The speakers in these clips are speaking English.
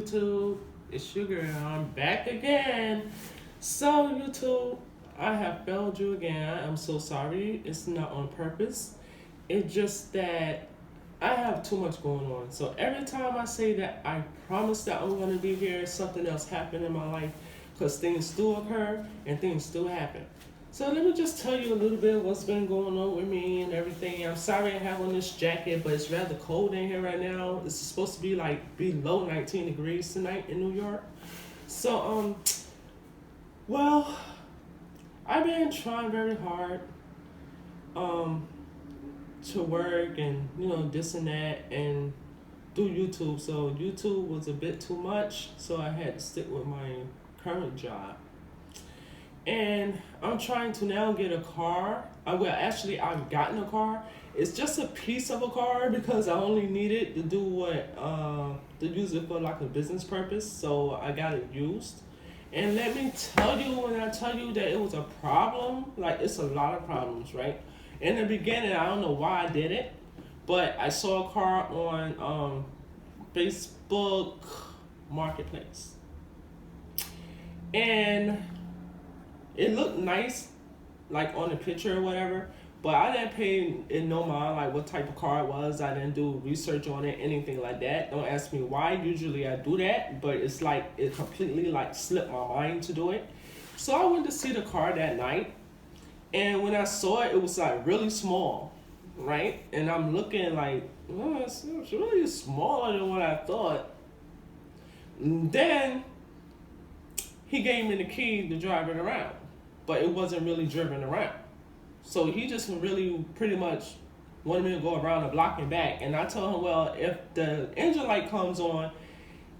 YouTube? It's Sugar and I'm back again. So, YouTube, I have failed you again. I'm so sorry. It's not on purpose. It's just that I have too much going on. So, every time I say that I promise that I'm going to be here, something else happened in my life because things still occur and things still happen. So let me just tell you a little bit of what's been going on with me and everything. I'm sorry I have on this jacket, but it's rather cold in here right now. It's supposed to be like below 19 degrees tonight in New York. So well, I've been trying very hard um to work and this and that and do YouTube. So YouTube was a bit too much, so I had to stick with my current job. And I'm trying to now get a car. I've gotten a car. It's just a piece of a car because I only need it to do to use it for like a business purpose. So I got it used. And let me tell you, when I tell you that it was a problem, like it's a lot of problems, right? In the beginning, I don't know why I did it, but I saw a car on Facebook Marketplace, and it looked nice, like on the picture or whatever, but I didn't pay it no mind, like what type of car it was. I didn't do research on it, anything like that. Don't ask me why. Usually I do that, but it's like it completely like slipped my mind to do it. So I went to see the car that night, and when I saw it, it was like really small, right? And I'm looking like, oh, it's really smaller than what I thought. And then he gave me the key to drive it around, but it wasn't really driven around. So he just really pretty much wanted me to go around the block and back. And I told him, well, if the engine light comes on,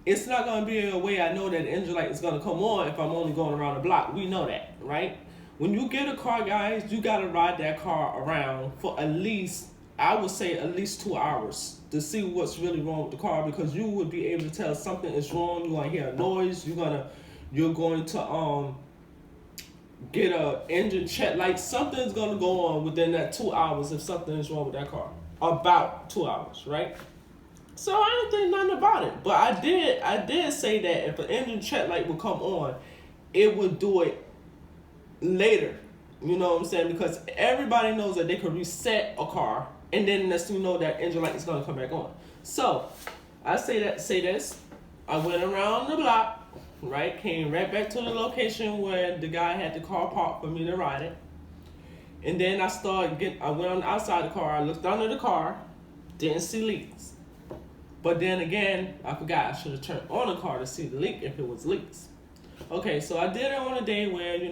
it's not going to be a way I know that the engine light is going to come on if I'm only going around the block. We know that, right? When you get a car, guys, you got to ride that car around for at least, I would say at least 2 hours to see what's really wrong with the car, because you would be able to tell something is wrong. You're going to hear a noise. You're going to get a engine check. Like something's going to go on within that 2 hours if something is wrong with that car. About 2 hours, right? So I didn't think nothing about it. But I did say that if an engine check light would come on, it would do it later. You know what I'm saying? Because everybody knows that they could reset a car and then next thing you know, that engine light is going to come back on. So I say this. I went around the block, right? Came right back to the location where the guy had the car parked for me to ride it. And then I went on the outside of the car, I looked under the car, didn't see leaks. But then again, I forgot I should have turned on the car to see the leak if it was leaks. Okay, so I did it on a day where, it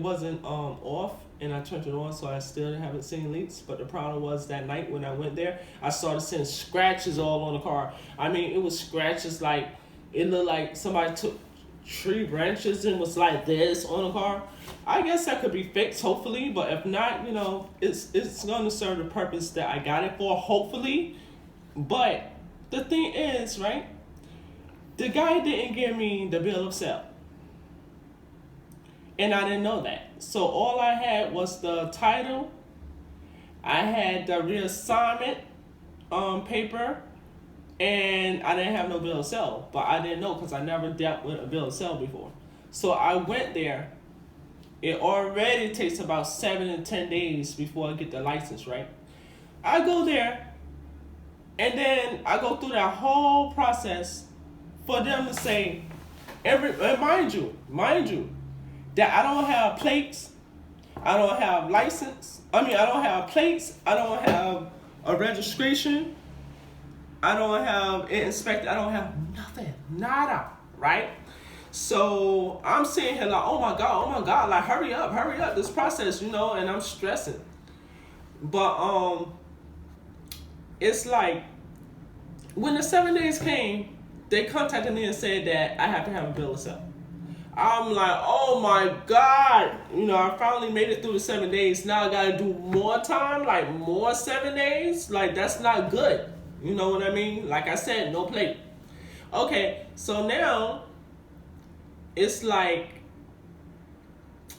wasn't off, and I turned it on, so I still haven't seen leaks. But the problem was that night when I went there, I started seeing scratches all on the car. I mean, it was scratches like it looked like somebody took tree branches and was like this on the car. I guess that could be fixed, hopefully, but if not, it's going to serve the purpose that I got it for, hopefully. But the thing is, right, the guy didn't give me the bill of sale. And I didn't know that. So all I had was the title. I had the reassignment paper. And I didn't have no bill of sale. But I didn't know because I never dealt with a bill of sale before. So I went there. It already takes about 7 to 10 days before I get the license, right? I go there. And then I go through that whole process for them to say, mind you, that I don't have plates, I don't have license, I don't have plates, I don't have a registration, I don't have it inspected, I don't have nothing, nada, right? So I'm sitting here like, oh my God, like hurry up, this process, and I'm stressing. But it's like, when the 7 days came, they contacted me and said that I have to have a bill of sale. I'm like, oh my God, I finally made it through the 7 days. Now I gotta do more time, like more 7 days. Like, that's not good. You know what I mean? Like I said, no plate. Okay, so now it's like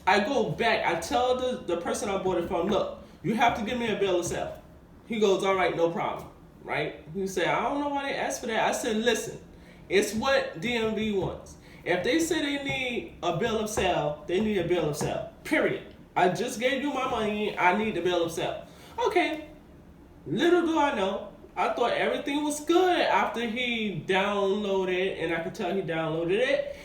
I go back. I tell the person I bought it from, look, you have to give me a bill of sale. He goes, all right, no problem. right? He said, I don't know why they asked for that. I said, listen, it's what DMV wants. If they say they need a bill of sale, they need a bill of sale. Period. I just gave you my money. I need the bill of sale. Okay. Little do I know, I thought everything was good after he downloaded, and I could tell he downloaded it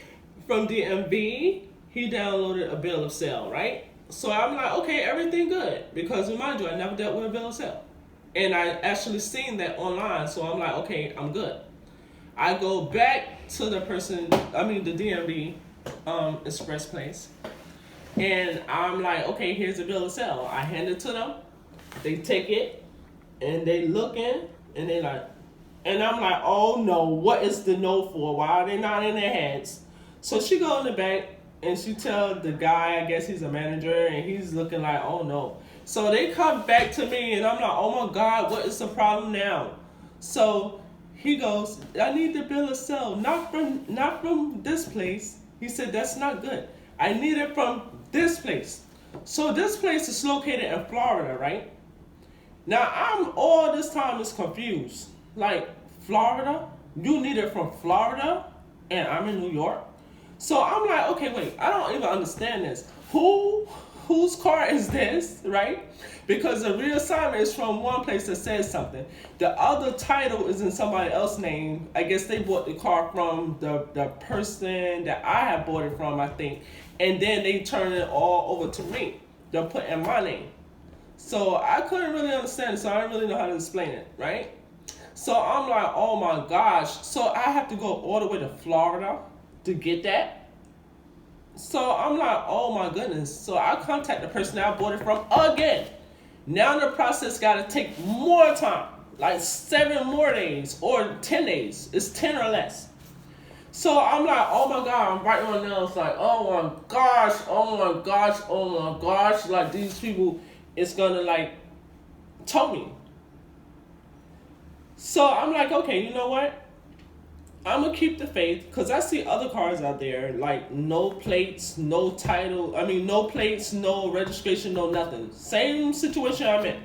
from DMV. He downloaded a bill of sale, right? So I'm like, okay, everything good. Because remind you, I never dealt with a bill of sale. And I actually seen that online, so I'm like, okay, I'm good. I go back to the the DMV express place, and I'm like, okay, here's the bill of sale. I hand it to them. They take it, and they looking, and they like, and I'm like, oh no, what is the no for? Why are they not in their heads? So she go in the back, and she tell the guy, I guess he's a manager, and he's looking like, oh no. So they come back to me, and I'm like, oh my God, what is the problem now? So he goes, I need the bill of sale, not from this place. He said, that's not good. I need it from this place. So this place is located in Florida, right? Now I'm all this time is confused. Like, Florida? You need it from Florida? And I'm in New York? So I'm like, okay, wait, I don't even understand this. Whose car is this, right? Because the reassignment is from one place that says something. The other title is in somebody else's name. I guess they bought the car from the person that I have bought it from, I think. And then they turn it all over to me. They'll put in my name. So I couldn't really understand it, so I didn't really know how to explain it, right? So I'm like, oh my gosh. So I have to go all the way to Florida to get that. So I'm like, oh my goodness. So I contact the person that I bought it from again. Now the process got to take more time, like 7 more days or 10 days. It's 10 or less. So I'm like, oh my God, I'm right on now. It's like, oh my gosh, oh my gosh, oh my gosh. Like, these people, it's gonna like tow me. So I'm like, okay, you know what? I'm gonna keep the faith, because I see other cars out there, like no plates, no title, no plates, no registration, no nothing. Same situation I'm in,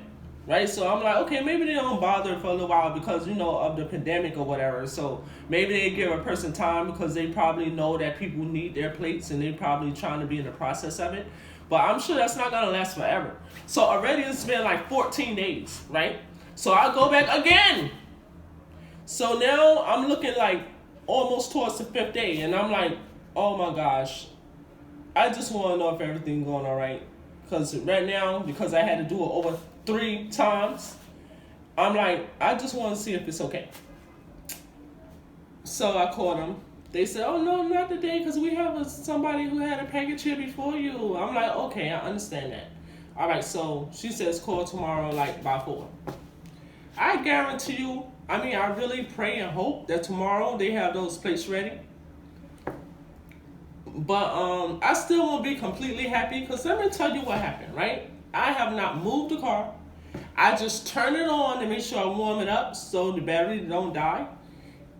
right? So I'm like, okay, maybe they don't bother for a little while because, of the pandemic or whatever. So maybe they give a person time because they probably know that people need their plates and they're probably trying to be in the process of it. But I'm sure that's not gonna last forever. So already it's been like 14 days, right? So I go back again. So now I'm looking like almost towards the 5th day, and I'm like, oh my gosh, I just want to know if everything's going all right. Because right now, because I had to do it over 3 times, I'm like, I just want to see if it's okay. So I called them. They said, oh no, not today, because we have somebody who had a package here before you. I'm like, okay, I understand that. All right, so she says call tomorrow like by 4. I guarantee you, I really pray and hope that tomorrow they have those plates ready. But I still won't be completely happy, because let me tell you what happened, right? I have not moved the car. I just turn it on to make sure I warm it up so the battery don't die.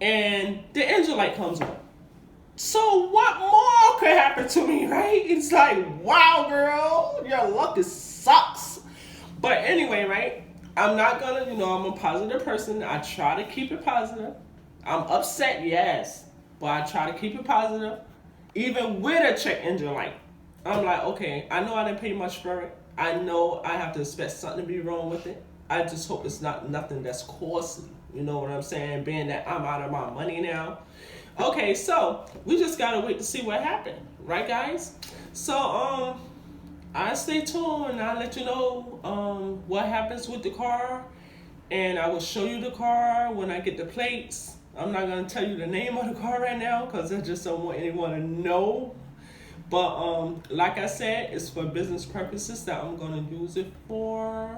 And the engine light comes on. So what more could happen to me, right? It's like, wow, girl, your luck sucks. But anyway, right? I'm not gonna, I'm a positive person. I try to keep it positive. I'm upset, yes, but I try to keep it positive. Even with a check engine light, I'm like, okay, I know I didn't pay much for it. I know I have to expect something to be wrong with it. I just hope it's not nothing that's costly. You know what I'm saying? Being that I'm out of my money now. Okay, so we just gotta wait to see what happened, right, guys? So I stay tuned and I'll let you know what happens with the car, and I will show you the car when I get the plates. I'm not gonna tell you the name of the car right now because I just don't want anyone to know. But like I said, it's for business purposes that I'm gonna use it for.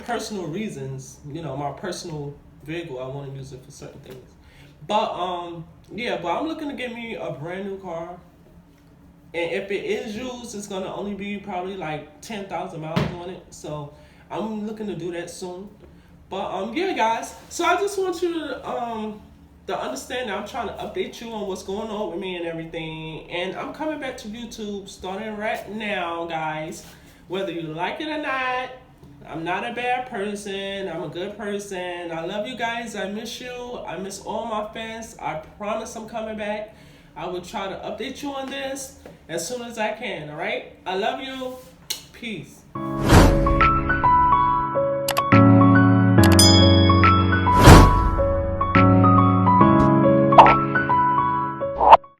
Personal reasons. My personal vehicle, I want to use it for certain things. But yeah, but I'm looking to get me a brand new car. And if it is used, it's going to only be probably like 10,000 miles on it. So I'm looking to do that soon. But yeah, guys. So I just want you to understand that I'm trying to update you on what's going on with me and everything. And I'm coming back to YouTube starting right now, guys. Whether you like it or not, I'm not a bad person. I'm a good person. I love you guys. I miss you. I miss all my fans. I promise I'm coming back. I will try to update you on this as soon as I can, all right? I love you. Peace.